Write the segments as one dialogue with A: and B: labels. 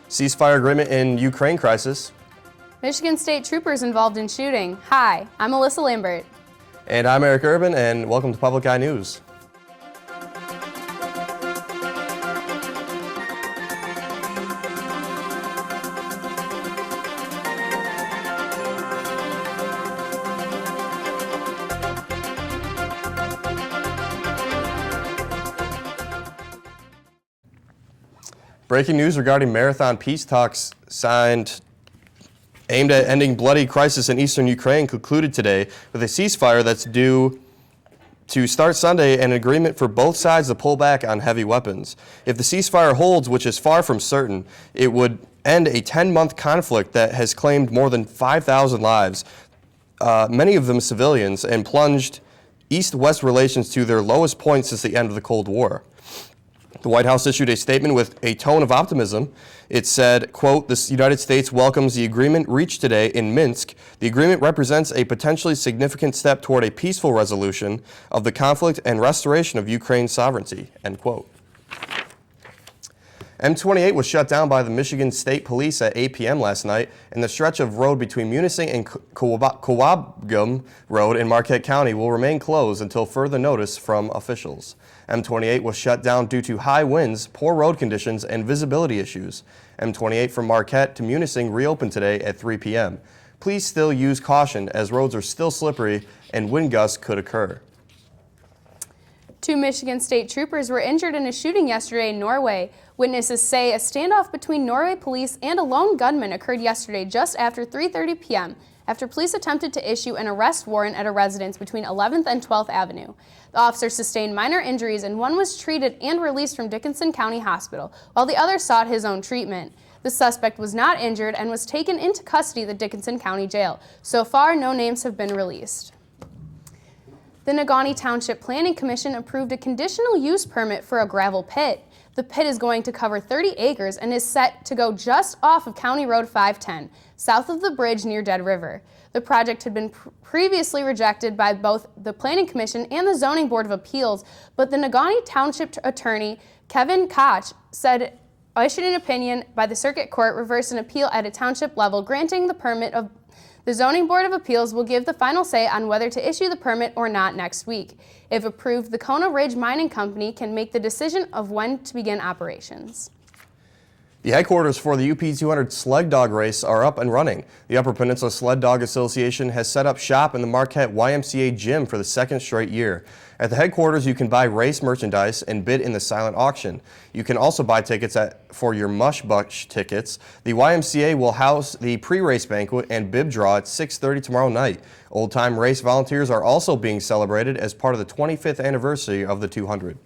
A: Ceasefire agreement in Ukraine crisis.
B: Michigan State troopers involved in shooting. Hi, I'm Alyssa Lambert.
A: And I'm Eric Urban, and welcome to Public Eye News. Breaking news regarding marathon peace talks aimed at ending bloody crisis in eastern Ukraine concluded today with a ceasefire that's due to start Sunday and an agreement for both sides to pull back on heavy weapons. If the ceasefire holds, which is far from certain, it would end a 10-month conflict that has claimed more than 5,000 lives, many of them civilians, and plunged East-West relations to their lowest point since the end of the Cold War. The White House issued a statement with a tone of optimism. It said, quote, "The United States welcomes the agreement reached today in Minsk. The agreement represents a potentially significant step toward a peaceful resolution of the conflict and restoration of Ukraine's sovereignty," end quote. M28 was shut down by the Michigan State Police at 8 p.m. last night, and the stretch of road between Munising and Kewabgum Road in Marquette County will remain closed until further notice from officials. M28 was shut down due to high winds, poor road conditions, and visibility issues. M28 from Marquette to Munising reopened today at 3 p.m. Please still use caution as roads are still slippery and wind gusts could occur.
B: 2 Michigan State troopers were injured in a shooting yesterday in Norway. Witnesses say a standoff between Norway police and a lone gunman occurred yesterday just after 3:30 p.m. after police attempted to issue an arrest warrant at a residence between 11th and 12th Avenue. The officer sustained minor injuries and one was treated and released from Dickinson County Hospital, while the other sought his own treatment. The suspect was not injured and was taken into custody at the Dickinson County Jail. So far, no names have been released. The Negaunee Township Planning Commission approved a conditional use permit for a gravel pit. The pit is going to cover 30 acres and is set to go just off of County Road 510, south of the bridge near Dead River. The project had been previously rejected by both the Planning Commission and the Zoning Board of Appeals, but the Negaunee Township Attorney Kevin Koch issued an opinion by the Circuit Court reversed an appeal at a township level granting the permit. The Zoning Board of Appeals will give the final say on whether to issue the permit or not next week. If approved, the Kona Ridge Mining Company can make the decision of when to begin operations.
A: The headquarters for the UP 200 sled dog race are up and running. The Upper Peninsula Sled Dog Association has set up shop in the Marquette YMCA gym for the second straight year. At the headquarters, you can buy race merchandise and bid in the silent auction. You can also buy tickets for your Mush Bush tickets. The YMCA will house the pre-race banquet and bib draw at 6:30 tomorrow night. Old-time race volunteers are also being celebrated as part of the 25th anniversary of the 200.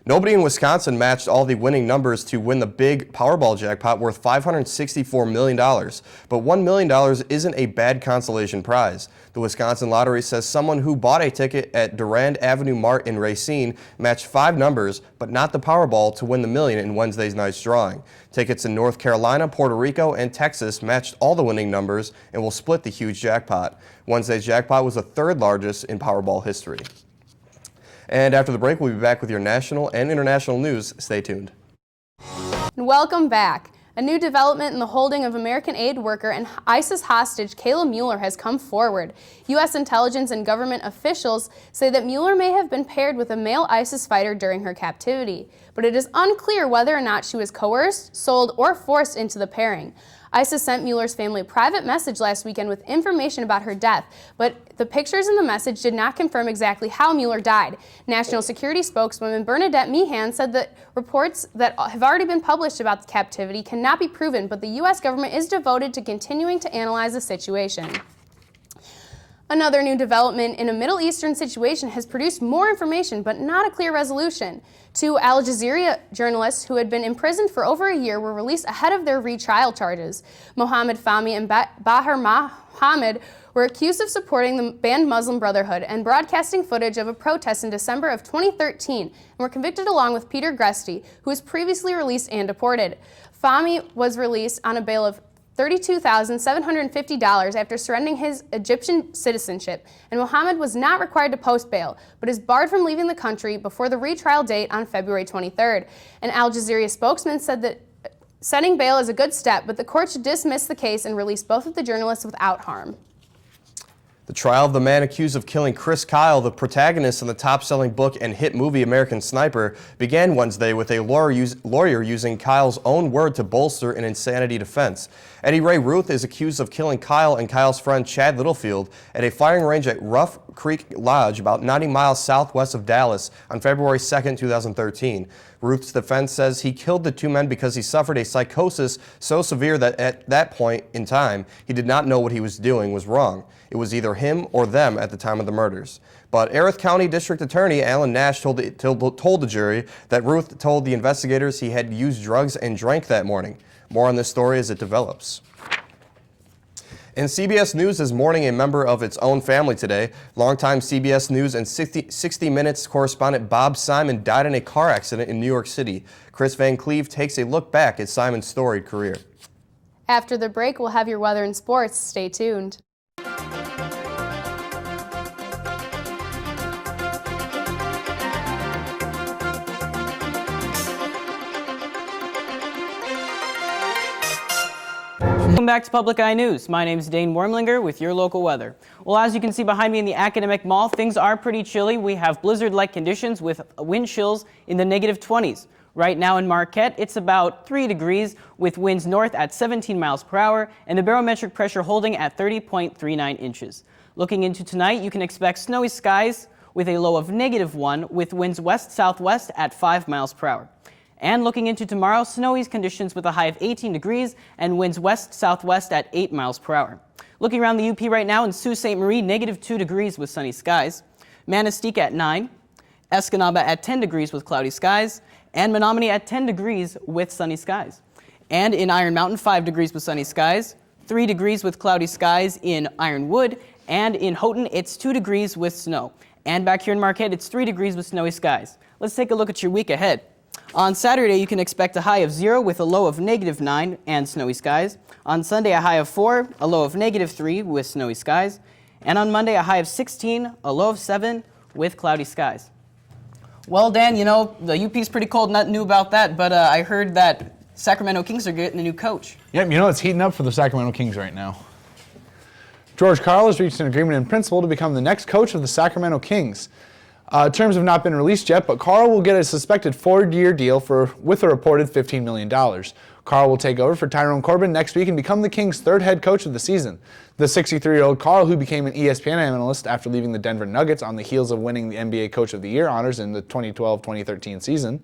A: Nobody in Wisconsin matched all the winning numbers to win the big Powerball jackpot worth $564 million, but $1 million isn't a bad consolation prize. The Wisconsin Lottery says someone who bought a ticket at Durand Avenue Mart in Racine matched 5 numbers, but not the Powerball to win the million in Wednesday's night's drawing. Tickets in North Carolina, Puerto Rico, and Texas matched all the winning numbers and will split the huge jackpot. Wednesday's jackpot was the 3rd largest in Powerball history. And after the break, we'll be back with your national and international news. Stay tuned.
B: Welcome back. A new development in the holding of American aid worker and ISIS hostage Kayla Mueller has come forward. U.S. intelligence and government officials say that Mueller may have been paired with a male ISIS fighter during her captivity, but it is unclear whether or not she was coerced, sold, or forced into the pairing. ISIS sent Mueller's family a private message last weekend with information about her death, but the pictures in the message did not confirm exactly how Mueller died. National Security spokeswoman Bernadette Meehan said that reports that have already been published about the captivity cannot be proven, but the U.S. government is devoted to continuing to analyze the situation. Another new development in a Middle Eastern situation has produced more information, but not a clear resolution. 2 Al Jazeera journalists who had been imprisoned for over a year were released ahead of their retrial charges. Mohammed Fahmy and Bahar Mohammed were accused of supporting the banned Muslim Brotherhood and broadcasting footage of a protest in December of 2013 and were convicted along with Peter Gresti, who was previously released and deported. Fahmy was released on a bail of $32,750 after surrendering his Egyptian citizenship, and Mohammed was not required to post bail, but is barred from leaving the country before the retrial date on February 23rd. An Al Jazeera spokesman said that Setting bail is a good step, but the court should dismiss the case and release both of the journalists without harm.
A: The trial of the man accused of killing Chris Kyle, the protagonist in the top-selling book and hit movie American Sniper, began Wednesday with a lawyer using Kyle's own word to bolster an insanity defense. Eddie Ray Ruth is accused of killing Kyle and Kyle's friend Chad Littlefield at a firing range at Rough Creek Lodge, about 90 miles southwest of Dallas, on February 2, 2013. Ruth's defense says he killed the two men because he suffered a psychosis so severe that at that point in time, he did not know what he was doing was wrong. It was either him or them at the time of the murders. But Erath County District Attorney Alan Nash told the jury that Ruth told the investigators he had used drugs and drank that morning. More on this story as it develops. And CBS News is mourning a member of its own family today. Longtime CBS News and 60 Minutes correspondent Bob Simon died in a car accident in New York City. Chris Van Cleve takes a look back at Simon's storied career.
B: After the break, we'll have your weather and sports. Stay tuned.
C: Welcome back to Public Eye News. My name is Dane Wormlinger with your local weather. Well, as you can see behind me in the Academic Mall, things are pretty chilly. We have blizzard-like conditions with wind chills in the -20s. Right now in Marquette, it's about 3 degrees with winds north at 17 miles per hour and the barometric pressure holding at 30.39 inches. Looking into tonight, you can expect snowy skies with a low of -1 with winds west-southwest at 5 miles per hour. And looking into tomorrow, snowy conditions with a high of 18 degrees and winds west-southwest at 8 miles per hour. Looking around the UP right now in Sault Ste. Marie, -2 degrees with sunny skies. Manistee at 9, Escanaba at 10 degrees with cloudy skies, and Menominee at 10 degrees with sunny skies. And in Iron Mountain, 5 degrees with sunny skies, 3 degrees with cloudy skies in Ironwood, and in Houghton, it's 2 degrees with snow. And back here in Marquette, it's 3 degrees with snowy skies. Let's take a look at your week ahead. On Saturday, you can expect a high of 0 with a low of -9 and snowy skies. On Sunday, a high of 4, a low of -3 with snowy skies. And on Monday, a high of 16, a low of 7 with cloudy skies. Well, Dan, you know, the UP's pretty cold, not new about that, but I heard that Sacramento Kings are getting a new coach.
D: Yep, you know, it's heating up for the Sacramento Kings right now. George Karl has reached an agreement in principle to become the next coach of the Sacramento Kings. Terms have not been released yet, but Karl will get a suspected 4-year deal with a reported $15 million. Karl will take over for Tyrone Corbin next week and become the Kings' third head coach of the season. The 63-year-old Karl, who became an ESPN analyst after leaving the Denver Nuggets on the heels of winning the NBA Coach of the Year honors in the 2012-2013 season,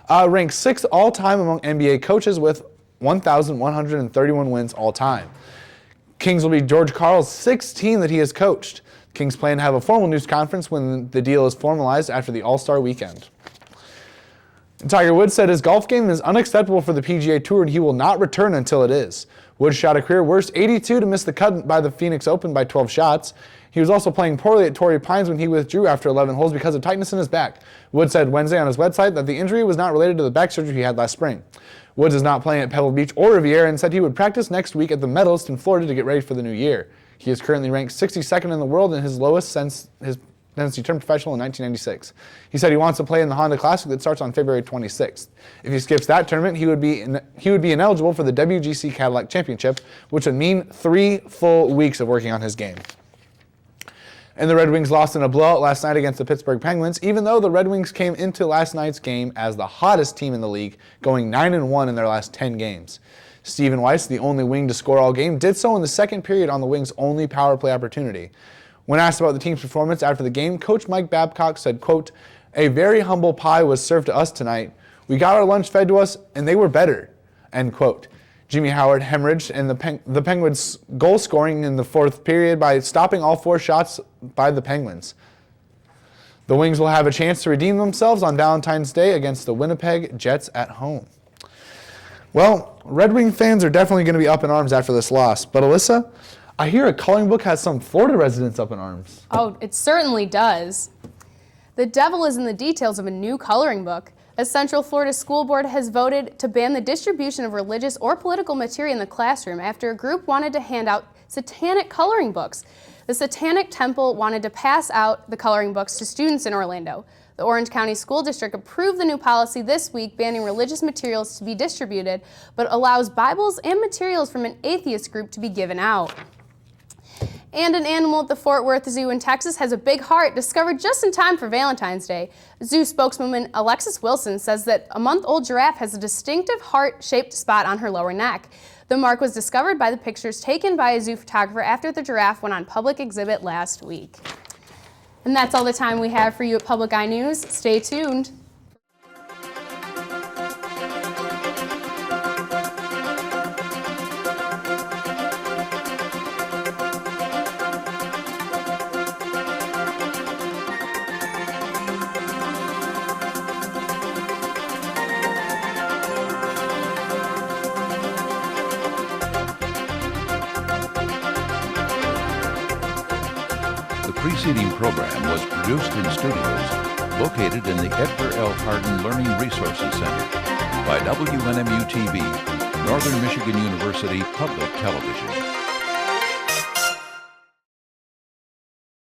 D: ranks 6th all-time among NBA coaches with 1,131 wins all-time. Kings will be George Karl's 6th team that he has coached. Kings plan to have a formal news conference when the deal is formalized after the All-Star weekend. Tiger Woods said his golf game is unacceptable for the PGA Tour and he will not return until it is. Woods shot a career-worst 82 to miss the cut by the Phoenix Open by 12 shots. He was also playing poorly at Torrey Pines when he withdrew after 11 holes because of tightness in his back. Woods said Wednesday on his website that the injury was not related to the back surgery he had last spring. Woods is not playing at Pebble Beach or Riviera and said he would practice next week at the Medalist in Florida to get ready for the new year. He is currently ranked 62nd in the world and his lowest since he turned professional in 1996. He said he wants to play in the Honda Classic that starts on February 26th. If he skips that tournament, he would be ineligible for the WGC Cadillac Championship, which would mean 3 full weeks of working on his game. And the Red Wings lost in a blowout last night against the Pittsburgh Penguins, even though the Red Wings came into last night's game as the hottest team in the league, going 9-1 in their last 10 games. Steven Weiss, the only wing to score all game, did so in the second period on the Wings' only power play opportunity. When asked about the team's performance after the game, Coach Mike Babcock said, quote, "A very humble pie was served to us tonight. We got our lunch fed to us, and they were better," end quote. Jimmy Howard hemorrhaged and the Penguins' goal scoring in the fourth period by stopping all 4 shots by the Penguins. The Wings will have a chance to redeem themselves on Valentine's Day against the Winnipeg Jets at home. Well, Red Wing fans are definitely going to be up in arms after this loss. But Alyssa, I hear a coloring book has some Florida residents up in arms.
B: Oh, it certainly does. The devil is in the details of a new coloring book. A Central Florida school board has voted to ban the distribution of religious or political material in the classroom after a group wanted to hand out satanic coloring books. The Satanic Temple wanted to pass out the coloring books to students in Orlando. The Orange County School District approved the new policy this week, banning religious materials to be distributed, but allows Bibles and materials from an atheist group to be given out. And an animal at the Fort Worth Zoo in Texas has a big heart discovered just in time for Valentine's Day. Zoo spokeswoman Alexis Wilson says that a month-old giraffe has a distinctive heart-shaped spot on her lower neck. The mark was discovered by the pictures taken by a zoo photographer after the giraffe went on public exhibit last week. And that's all the time we have for you at Public Eye News. Stay tuned.
E: The preceding program was produced in studios located in the Edgar L. Hardin Learning Resources Center by WNMU-TV, Northern Michigan University Public Television.